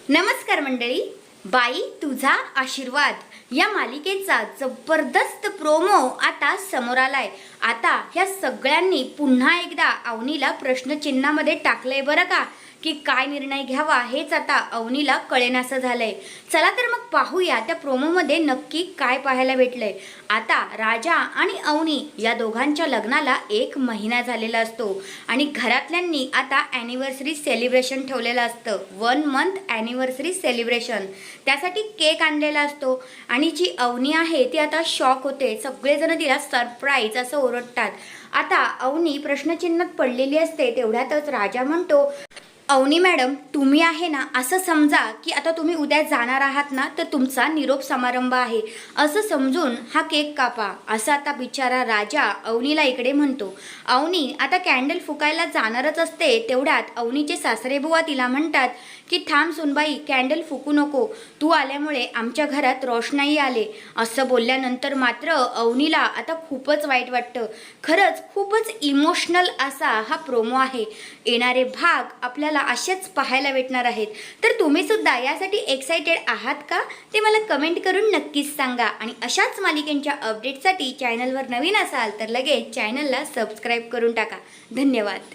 नमस्कार मंडळी. बाई तुझा आशीर्वाद या मालिकेचा जबरदस्त प्रोमो आता समोर आलाय. आता ह्या सगळ्यांनी पुन्हा एकदा अवनीला प्रश्नचिन्हामध्ये टाकलंय बरं का, की काय निर्णय घ्यावा हेच आता अवनीला कळेनासं झालंय. चला तर मग पाहूया त्या प्रोमोमध्ये नक्की काय पाहायला भेटलंय. आता राजा आणि अवनी या दोघांच्या लग्नाला 1 महिना झालेला असतो आणि घरातल्यांनी आता ॲनिव्हर्सरी सेलिब्रेशन ठेवलेलं असतं. 1 मंथ ॲनिव्हर्सरी सेलिब्रेशन. त्यासाठी केक आणलेला असतो आणि जी अवनी आहे ती आता शॉक होते. सगळेजण तिला सरप्राईज असं ओरडतात. आता अवनी प्रश्नचिन्हात पडलेली असते. तेवढ्यातच राजा म्हणतो, अवनी मॅडम तुम्ही आहे ना, असं समजा की आता तुम्ही उद्या जाणार आहात ना, तर तुमचा निरोप समारंभ आहे असं समजून हा केक कापा, असं आता बिचारा राजा अवनीला इकडे म्हणतो. अवनी आता कॅन्डल फुकायला जाणारच असते. तेवढ्यात अवनीचे सासरेबुवा तिला म्हणतात की थांब सुनबाई, कॅन्डल फुकू नको, तू आल्यामुळे आमच्या घरात रोषणाई आले. असं बोलल्यानंतर मात्र अवनीला आता खूपच वाईट वाटतं. खरंच खूपच इमोशनल असा हा प्रोमो आहे. येणारे भाग आपल्याला असेच पाहायला भेटणार आहेत. तर तुम्ही सुद्धा यासाठी एक्साइटेड आहात का, ते मला कमेंट करून नक्कीच सांगा. आणि अशाच मालिकेंच्या अपडेटसाठी चॅनलवर नवीन असाल तर लगेच चॅनलला सबस्क्राईब करून टाका. धन्यवाद.